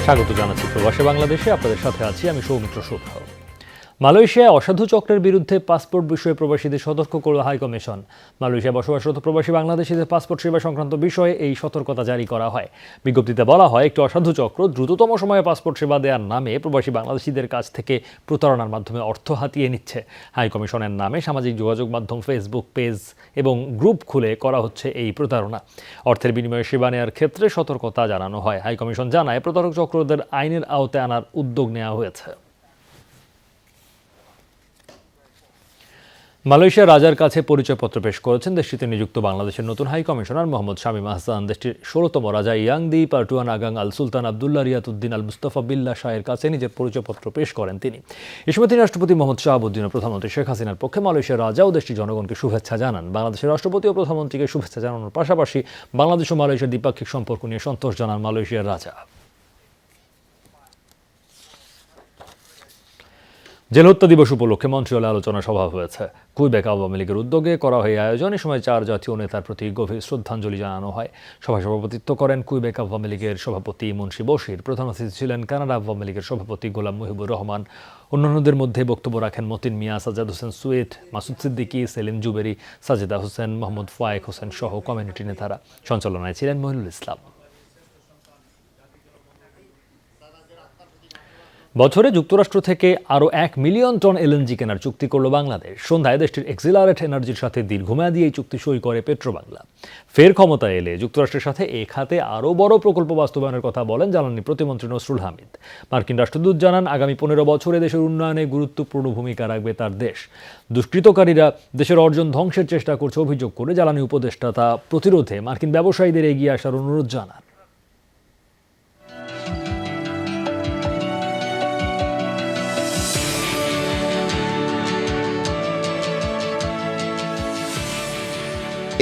স্বাগত জানাচ্ছি প্রবাসী বাংলাদেশে। আপনাদের সাথে আছি আমি সৌমিত্র শুভ। মালয়েশিয়ায় অসাধু চক্রের বিরুদ্ধে পাসপোর্ট বিষয়ে প্রবাসীদের সতর্ক করল হাইকমিশন। মালয়েশিয়ায় বসবাসরত প্রবাসী বাংলাদেশিদের পাসপোর্ট সেবা সংক্রান্ত বিষয়ে এই সতর্কতা জারি করা হয়। বিজ্ঞপ্তিতে বলা হয়, একটি অসাধু চক্র দ্রুততম সময়ে পাসপোর্ট সেবা দেওয়ার নামে প্রবাসী বাংলাদেশিদের কাছ থেকে প্রতারণার মাধ্যমে অর্থ হাতিয়ে নিচ্ছে। হাইকমিশনের নামে সামাজিক যোগাযোগ মাধ্যম ফেসবুক পেজ এবং গ্রুপ খুলে করা হচ্ছে এই প্রতারণা। অর্থের বিনিময়ে সেবা নেওয়ার ক্ষেত্রে সতর্কতা জানানো হয়। হাইকমিশন জানায়, প্রতারক চক্রদের আইনের আওতায় আনার উদ্যোগ নেওয়া হয়েছে। মালয়েশিয়া রাজার কাছে পরিচয়পত্র পেশ করেছেন দেশটিতে নিযুক্ত বাংলাদেশের নতুন হাই কমিশনার মোহাম্মদ শামীম আহসান। দেশটির 16তম রাজা ইয়াংদি পার্টুয়ান আগাং আল সুলতান আবদুল্লাহ রিয়াতুদ্দিন আল মুস্তাফা বিল্লাহ শাহের কাছে নিজের পরিচয়পত্র পেশ করেন তিনি। এ সময় তিনি রাষ্ট্রপতি মোহাম্মদ শাহাবুদ্দিন ও প্রধানমন্ত্রী শেখ হাসিনার পক্ষে মালয়েশিয়ার রাজা ও দেশটির জনগণকে শুভেচ্ছা জানান। বাংলাদেশের রাষ্ট্রপতি ও প্রধানমন্ত্রীকে শুভেচ্ছা জানানোর পাশাপাশি বাংলাদেশ ও মালয়েশিয়ার দ্বিপাক্ষিক সম্পর্ক নিয়ে সন্তোষ জানান মালয়েশিয়ার রাজা। জেল হত্যা দিবস উপলক্ষে মন্ট্রিয়লে আলোচনা সভা হয়েছে। কুইবেক আওয়ামী লীগের উদ্যোগে করা হয় আয়োজন। এ সময় 4 জাতীয় নেতার প্রতি গভীর শ্রদ্ধাঞ্জলি জানানো হয়। সভায় সভাপতিত্ব করেন কুইবেক আওয়ামী লীগের সভাপতি মুন্সি বশির। প্রধান অতিথি ছিলেন কানাডা আওয়ামী লীগের সভাপতি গোলাম মুহিবুর রহমান। অন্যান্যদের মধ্যে বক্তব্য রাখেন মতিন মিয়া, সাজ্জাদ হোসেন সুয়েট, মাসুদ সিদ্দিকী, সেলিম জুবেরি, সাজেদা হোসেন, মোহাম্মদ ফায়েক হোসেন সহ কমিউনিটি নেতারা। সঞ্চালনায় ছিলেন মহিনুল ইসলাম। বছরে যুক্তরাষ্ট্র থেকে আরও 1 মিলিয়ন টন এলএনজি কেনার চুক্তি করল বাংলাদেশ। সন্ধ্যায় দেশটির এক্সিলারেট এনার্জির সাথে দীর্ঘমেয়াদী এই চুক্তি সই করে পেট্রোবাংলা। ফের ক্ষমতায় এলে যুক্তরাষ্ট্রের সাথে এ খাতে আরও বড় প্রকল্প বাস্তবায়নের কথা বলেন জ্বালানি প্রতিমন্ত্রী নসরুল হামিদ। মার্কিন রাষ্ট্রদূত জানান, আগামী 15 বছরে দেশের উন্নয়নে গুরুত্বপূর্ণ ভূমিকা রাখবে তার দেশ। দুষ্কৃতকারীরা দেশের অর্জন ধ্বংসের চেষ্টা করছে অভিযোগ করে জ্বালানি উপদেষ্টা তা প্রতিরোধে মার্কিন ব্যবসায়ীদের এগিয়ে আসার অনুরোধ জানান।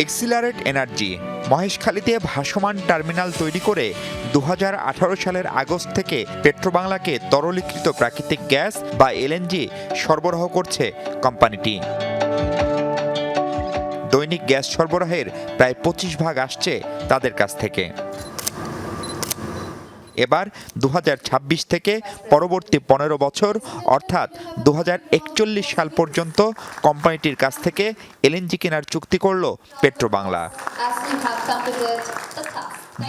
এক্সিলারেট এনার্জি মহেশখালীতে ভাসমান টার্মিনাল তৈরি করে 2018 সালের আগস্ট থেকে পেট্রোবাংলাকে তরলীকৃত প্রাকৃতিক গ্যাস বা এলএনজি সরবরাহ করছে কোম্পানিটি। দৈনিক গ্যাস সরবরাহের প্রায় 25% আসছে তাদের কাছ থেকে। এবার 2026 থেকে পরবর্তী 15 বছর অর্থাৎ 2041 সাল পর্যন্ত কোম্পানিটির কাছ থেকে এলএনজি কেনার চুক্তি করল পেট্রোবাংলা।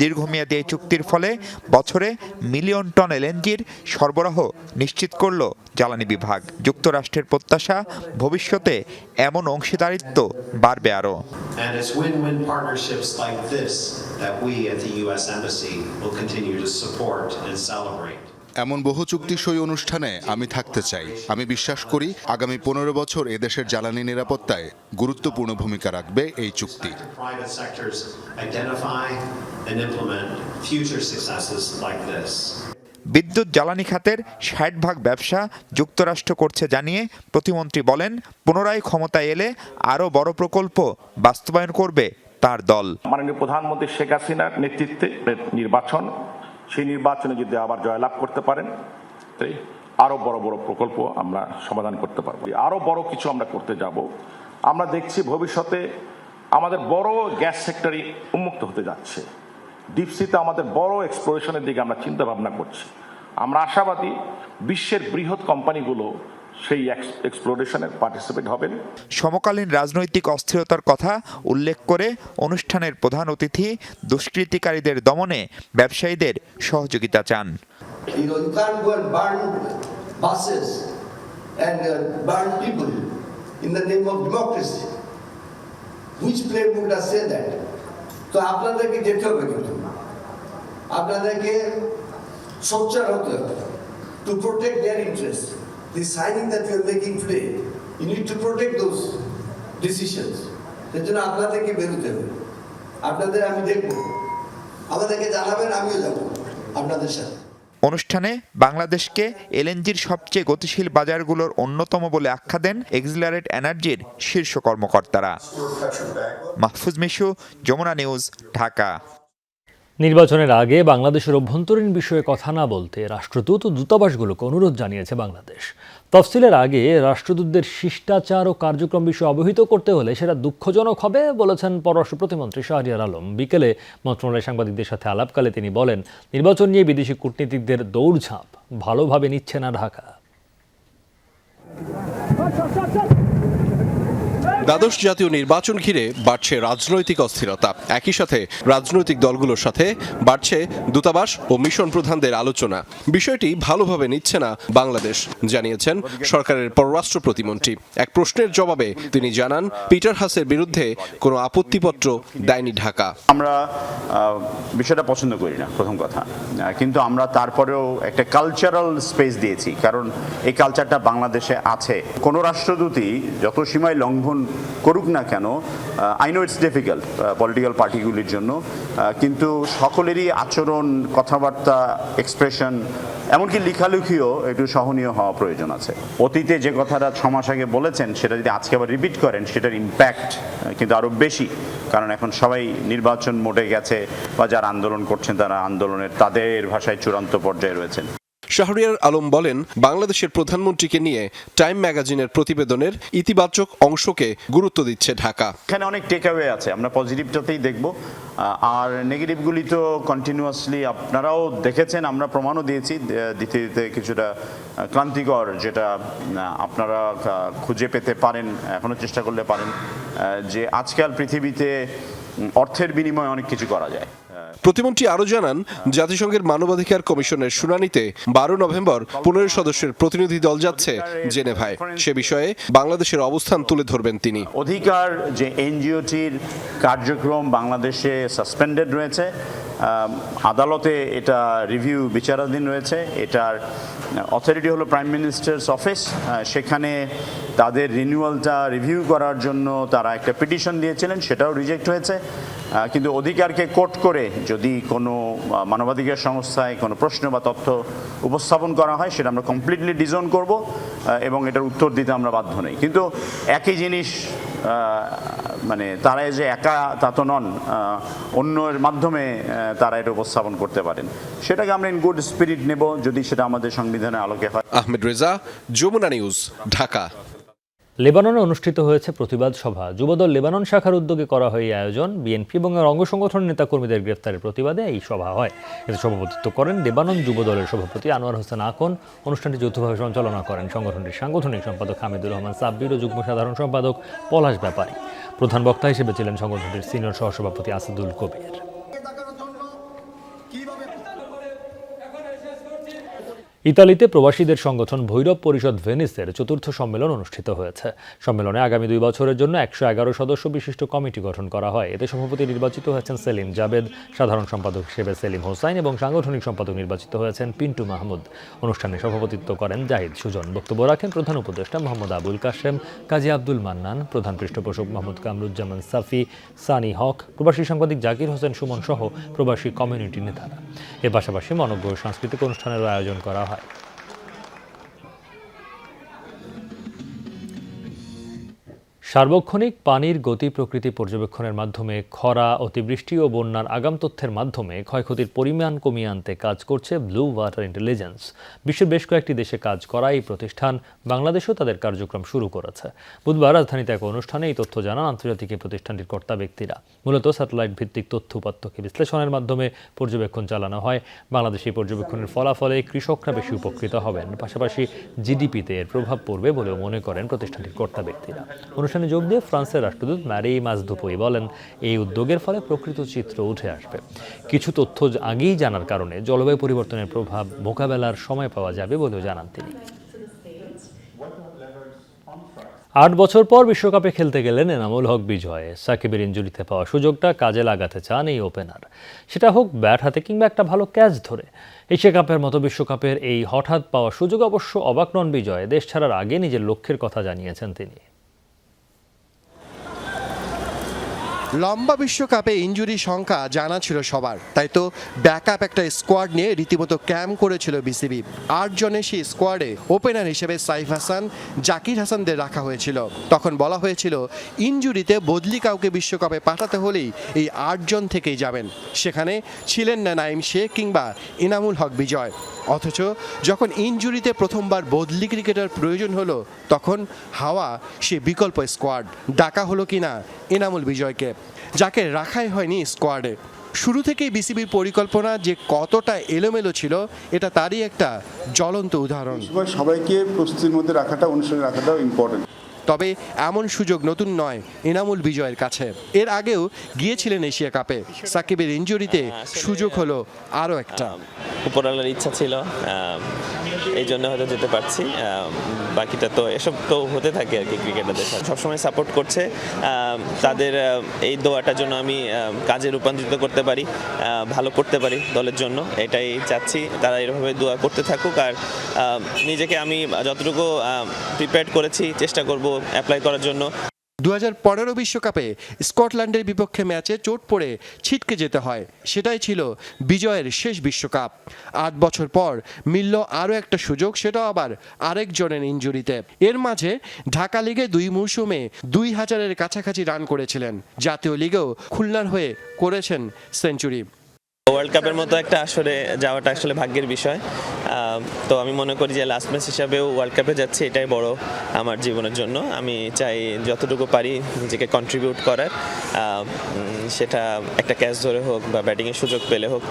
দীর্ঘমেয়াদী এই চুক্তির ফলে বছরে মিলিয়ন টন এলএনজির সরবরাহ নিশ্চিত করল জ্বালানি বিভাগ। যুক্তরাষ্ট্রের প্রত্যাশা, ভবিষ্যতে এমন অংশীদারিত্ব বাড়বে আরও। এমন বহু চুক্তি সই অনুষ্ঠানে আমি থাকতে চাই। আমি বিশ্বাস করি আগামী 15 বছর এদেশের জ্বালানি নিরাপত্তায় গুরুত্বপূর্ণ ভূমিকা রাখবে এই চুক্তি। বিদ্যুৎ জ্বালানি খাতের 60% ব্যবসা যুক্তরাষ্ট্র করছে জানিয়ে প্রতিমন্ত্রী বলেন, পুনরায় ক্ষমতায় এলে আরও বড় প্রকল্প বাস্তবায়ন করবে তার দল। মাননীয় প্রধানমন্ত্রী শেখ হাসিনার নেতৃত্বে নির্বাচন, সেই নির্বাচনে যদি আবার জয়লাভ করতে পারেন, তাই আরো বড় বড় প্রকল্প আমরা সমাধান করতে পারবো। আরো বড় কিছু আমরা করতে যাব। আমরা দেখছি ভবিষ্যতে আমাদের বড় গ্যাস সেক্টরই উন্মুক্ত হতে যাচ্ছে। ডিপসিতে আমাদের বড় এক্সপ্লোরেশনের দিকে আমরা চিন্তা ভাবনা করছি। আমরা আশাবাদী বিশ্বের বৃহৎ কোম্পানিগুলো সেই এক্সপ্লোরেশনে পার্টিসিপেট হবেন। সমকালীন রাজনৈতিক অস্থিরতার কথা উল্লেখ করে অনুষ্ঠানের প্রধান অতিথি দুষ্কৃতিকারীদের দমনে ব্যবসায়ীদের সহযোগিতা চান। তো আপনাদেরকে যেতে হবে, কিন্তু আপনাদেরকে সোচ্চার হতে হবে to protect their interest. The signing that we are making today, you need to protect those decisions. এর জন্য আপনাদেরকে বেরোতে হবে। আপনাদের আমি দেখব, আমাদেরকে জানাবেন, আমিও যাব আপনাদের সাথে। অনুষ্ঠানে বাংলাদেশকে এলএনজির সবচেয়ে গতিশীল বাজারগুলোর অন্যতম বলে আখ্যা দেন এক্সিলারেট এনার্জির শীর্ষ কর্মকর্তারা। মাহফুজ মিশু, যমুনা নিউজ, ঢাকা। নির্বাচনের আগে বাংলাদেশের অভ্যন্তরীণ বিষয়ে কথা না বলতে রাষ্ট্রদূত ও দূতাবাসগুলোকে অনুরোধ জানিয়েছে বাংলাদেশ। তফসিলের আগে রাষ্ট্রদূতদের শিষ্টাচার ও কার্যক্রম বিষয়ে অবহিত করতে হলে সেটা দুঃখজনক হবে বলেছেন পররাষ্ট্র প্রতিমন্ত্রী শাহরিয়ার আলম। বিকেলে মন্ত্রণালয়ের সাংবাদিকদের সাথে আলাপকালে তিনি বলেন, নির্বাচন নিয়ে বিদেশি কূটনীতিকদের দৌড়ঝাঁপ ভালোভাবে নিচ্ছে না ঢাকা। দ্বাদশ জাতীয় নির্বাচন ঘিরে বাড়ছে রাজনৈতিক অস্থিরতা। একই সাথে রাজনৈতিক দলগুলোর সাথে বাড়ছে দূতাবাস ও মিশন প্রধানদের আলোচনা। বিষয়টি ভালোভাবে নিচ্ছে না বাংলাদেশ, জানিয়েছেন সরকারের পররাষ্ট্র প্রতিমন্ত্রী। এক প্রশ্নের জবাবে তিনি জানান, পিটার হাসের বিরুদ্ধে কোনো আপত্তিপত্র দেয়নি ঢাকা। আমরা বিষয়টা পছন্দ করি না, প্রথম কথা, কিন্তু আমরা তারপরেও একটা কালচারাল স্পেস দিয়েছি, কারণ এই কালচারটা বাংলাদেশে আছে। কোনো রাষ্ট্রদূতই যত সীমায় লঙ্ঘন করুক না কেন, I know it's difficult political পার্টিগুলির জন্য, কিন্তু সকলেরই আচরণ, কথাবার্তা, এক্সপ্রেশন, এমনকি লেখালেখিও একটু সহনীয় হওয়া প্রয়োজন আছে। অতীতে যে কথাটা 6 মাস আগে বলেছেন সেটা যদি আজকে আবার রিপিট করেন, সেটার ইম্প্যাক্ট কিন্তু আরও বেশি, কারণ এখন সবাই নির্বাচন মোডে গেছে বা যারা আন্দোলন করছেন তারা আন্দোলনের তাদের ভাষায় চূড়ান্ত পর্যায়ে রয়েছেন। শাহরিয়ার আলম বলেন, বাংলাদেশের প্রধানমন্ত্রীকে নিয়ে টাইম ম্যাগাজিনের প্রতিবেদনের ইতিবাচক অংশকে গুরুত্ব দিচ্ছে ঢাকা। এখানে অনেক টেকঅ্যাওয়ে আছে, আমরা পজিটিভটাতেই দেখব, আর নেগেটিভগুলি তো কন্টিনিউয়াসলি আপনারাও দেখেছেন, আমরা প্রমাণও দিয়েছি দিতে দিতে কিছুটা ক্লান্তিকর, যেটা আপনারা খুঁজে পেতে পারেন, এখনো চেষ্টা করলে পারেন, যে আজকাল পৃথিবীতে অর্থের বিনিময়ে অনেক কিছু করা যায়। প্রতিমন্ত্রী আরও জানান, জাতিসংঘের মানবাধিকার কমিশনের শুনানিতে 12 নভেম্বর 15 সদস্যের প্রতিনিধি দল যাচ্ছে জেনেভায়। সে বিষয়ে বাংলাদেশের অবস্থান তুলে ধরবেন তিনি। অধিকার যে এনজিওটির কার্যক্রম বাংলাদেশে সাসপেন্ডেড রয়েছে, আদালতে এটা রিভিউ বিচারাধীন রয়েছে, এটার অথরিটি হলো প্রাইম মিনিস্টার্স অফিস। সেখানে তাদের রিনিউয়ালটা রিভিউ করার জন্য তারা একটা পিটিশন দিয়েছিলেন, সেটাও রিজেক্ট হয়েছে। কিন্তু অধিকারকে কোট করে যদি কোনো মানবাধিকার সংস্থায় কোনো প্রশ্ন বা তথ্য উপস্থাপন করা হয়, সেটা আমরা কমপ্লিটলি ডিজোন করব এবং এটার উত্তর দিতে আমরা বাধ্য নই। কিন্তু একই জিনিস, মানে তারা যে একা তা তো নন, অন্যের মাধ্যমে তারা এটা উপস্থাপন করতে পারেন, সেটাকে আমরা ইন গুড স্পিরিট নেব যদি সেটা আমাদের সংবিধানের আলোকে হয়। আহমেদ রেজা, যমুনা নিউজ, ঢাকা। লেবাননে অনুষ্ঠিত হয়েছে প্রতিবাদ সভা। যুবদল লেবানন শাখার উদ্যোগে করা হয় এই আয়োজন। বিএনপি এবং এর অঙ্গ সংগঠনের নেতাকর্মীদের গ্রেফতারের প্রতিবাদে এই সভা হয়। এতে সভাপতিত্ব করেন লেবানন যুবদলের সভাপতি আনোয়ার হোসেন আকন। অনুষ্ঠানটি যৌথভাবে সঞ্চালনা করেন সংগঠনটির সাংগঠনিক সম্পাদক হামিদুর রহমান সাব্বির ও যুগ্ম সাধারণ সম্পাদক পলাশ ব্যাপারী। প্রধান বক্তা হিসেবে ছিলেন সংগঠনটির সিনিয়র সহসভাপতি আসাদুল কবির। ইতালিতে প্রবাসীদের সংগঠন ভৈরব পরিষদ ভেনিসের 4র্থ সম্মেলন অনুষ্ঠিত হয়েছে। সম্মেলনে আগামী 2 বছরের জন্য 111 সদস্য বিশিষ্ট কমিটি গঠন করা হয়। এতে সভাপতি নির্বাচিত হয়েছেন সেলিম জাবেদ, সাধারণ সম্পাদক হিসেবে সেলিম হোসাইন এবং সাংগঠনিক সম্পাদক নির্বাচিত হয়েছেন পিন্টু মাহমুদ। অনুষ্ঠানে সভাপতিত্ব করেন জাহিদ সুজন। বক্তব্য রাখেন প্রধান উপদেষ্টা মোহাম্মদ আবুল কাশেম, কাজী আব্দুল মান্নান, প্রধান পৃষ্ঠপোষক মোহাম্মদ কামরুজ্জামান সাফি, সানি হক, প্রবাসী সাংবাদিক জাকির হোসেন সুমন সহ প্রবাসী কমিউনিটি নেতারা। এর পাশাপাশি মনোজ্ঞ সাংস্কৃতিক অনুষ্ঠানের আয়োজন করা হয়। সার্বক্ষণিক পানির গতি প্রকৃতি পর্যবেক্ষণের মাধ্যমে খরা, অতিবৃষ্টি ও বন্যার আগাম তথ্যের মাধ্যমে ক্ষয়ক্ষতির পরিমাণ কমিয়ে আনতে কাজ করছে ব্লু ওয়াটার ইন্টেলিজেন্স। বিশ্বের বেশ কয়েকটি দেশে কাজ করা এই প্রতিষ্ঠান বাংলাদেশেও তাদের কার্যক্রম শুরু করেছে। বুধবার রাজধানীতে এক অনুষ্ঠানে এই তথ্য জানান আন্তর্জাতিক এই প্রতিষ্ঠানটির কর্তা ব্যক্তিরা। মূলত স্যাটেলাইট ভিত্তিক তথ্য উপাত্তকে বিশ্লেষণের মাধ্যমে পর্যবেক্ষণ চালানো হয়। বাংলাদেশে এই পর্যবেক্ষণের ফলাফলে কৃষকরা বেশি উপকৃত হবেন, পাশাপাশি জিডিপিতে এর প্রভাব পড়বে বলেও মনে করেন প্রতিষ্ঠানটির কর্তা ব্যক্তিরা। অনুষ্ঠানে যোগ দিয়ে ফ্রান্সের রাষ্ট্রদূত ম্যারি মাজদুপুই বলেন, এই উদ্যোগের ফলে প্রকৃত চিত্র উঠে আসবে। কিছু তথ্য আগেই জানার কারণে জলবায়ু পরিবর্তনের প্রভাব মোকাবেলার সময় পাওয়া যাবে বলেও জানান তিনি। 8 বছর পর বিশ্বকাপে খেলতে গেলেন এনামুল হক বিজয়। সাকিবের ইনজুরিতে পাওয়া সুযোগটা কাজে লাগাতে চান এই ওপেনার, সেটা হোক ব্যাট হাতে কিংবা একটা ভালো ক্যাচ ধরে। এশিয়া কাপের মতো বিশ্বকাপের এই হঠাৎ পাওয়া সুযোগ অবশ্য অবাক নন বিজয়। দেশ ছাড়ার আগে নিজের লক্ষ্যের কথা জানিয়েছেন তিনি। লম্বা বিশ্বকাপে ইনজুরি সংখ্যা জানা ছিল সবার, তাই তো ব্যাকআপ একটা স্কোয়াড নিয়ে রীতিমতো ক্যাম্প করেছিল বিসিবি। 8 জনের সেই স্কোয়াডে ওপেনার হিসেবে সাইফ হাসান, জাকির হাসানদের রাখা হয়েছিল। তখন বলা হয়েছিল ইনজুরিতে বদলি কাউকে বিশ্বকাপে পাঠাতে হলেই এই 8 জন থেকেই যাবেন। সেখানে ছিলেন না নাইম শেখ কিংবা ইনামুল হক বিজয়। অথচ যখন ইনজুরিতে প্রথমবার বদলি ক্রিকেটার প্রয়োজন হলো, তখন হাওয়া সে বিকল্প স্কোয়াড। ডাকা হলো কিনা ইনামুল বিজয়কে, যাকে রাখাই হয়নি স্কোয়াডে। শুরু থেকেই বিসিবির পরিকল্পনা যে কতটা এলোমেলো ছিল, এটা তারই একটা জ্বলন্ত উদাহরণ। সবাইকে প্রস্তুতির মধ্যে রাখাটা, অনুষ্ঠানে রাখাটাও ইম্পর্টেন্ট। তবে এমন সুযোগ নতুন নয় ইনামুল বিজয়ের কাছে। এর আগেও গিয়েছিলেন এশিয়া কাপে। সাকিবের ইনজুরিতে সুযোগ হলো আরও একটা। উপরওয়ালার ইচ্ছা ছিল, এই জন্য হয়তো যেতে পারছি। বাকিটা তো এসব তো হতে থাকে আর কি, ক্রিকেটারদের সাথে সবসময় সাপোর্ট করছে। তাদের এই দোয়াটার জন্য আমি কাজে রূপান্তরিত করতে পারি, ভালো করতে পারি দলের জন্য, এটাই চাচ্ছি। তারা এভাবে দোয়া করতে থাকুক। আর নিজেকে আমি যতটুকু প্রিপেয়ার করেছি চেষ্টা করব অ্যাপ্লাই করার জন্য। 2015 বিশ্বকাপে স্কটল্যান্ডের বিপক্ষে ম্যাচে চোট পড়ে ছিটকে যেতে হয়। সেটাই ছিল বিজয়ের শেষ বিশ্বকাপ। 8 বছর পর মিলল আরও একটা সুযোগ, সেটাও আবার আরেকজনের ইনজুরিতে। এর মাঝে ঢাকা লিগে 2 মৌসুমে 2000-এর কাছাকাছি রান করেছিলেন। জাতীয় লিগেও খুলনার হয়ে করেছেন সেঞ্চুরি। ওয়ার্ল্ড কাপের মতো একটা আসরে যাওয়াটা আসলে ভাগ্যের বিষয়। তো আমি মনে করি যে লাস্ট ম্যাচ হিসাবেও ওয়ার্ল্ড কাপে যাচ্ছি, এটাই বড় আমার জীবনের জন্য। আমি চাই যতটুকু পারি নিজেকে কন্ট্রিবিউট করার, সেটা একটা ক্যাচ ধরে হোক বা ব্যাটিংয়ের সুযোগ পেলে হোক,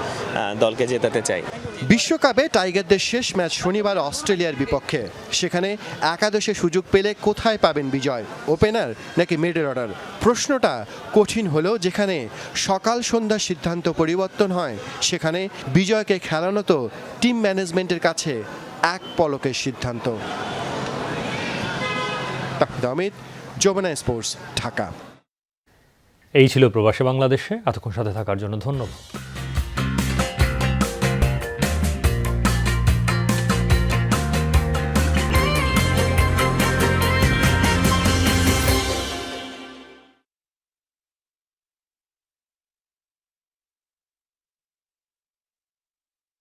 দলকে জেতাতে চাই। বিশ্বকাপে টাইগারদের শেষ ম্যাচ শনিবার অস্ট্রেলিয়ার বিপক্ষে। সেখানে একাদশে সুযোগ পেলে কোথায় পাবেন বিজয়? ওপেনার নাকি মিডল অর্ডার? প্রশ্নটা কঠিন হলেও যেখানে সকাল সন্ধ্যার সিদ্ধান্ত পরিবর্তন হয়, সেখানে বিজয়কে খেলানো তো টিম ম্যানেজমেন্টের কাছে এক পলকের সিদ্ধান্ত। অমিত, যমুনা স্পোর্টস, ঢাকা। এই ছিল প্রবাসী বাংলাদেশে। এতক্ষণ সাথে থাকার জন্য ধন্যবাদ।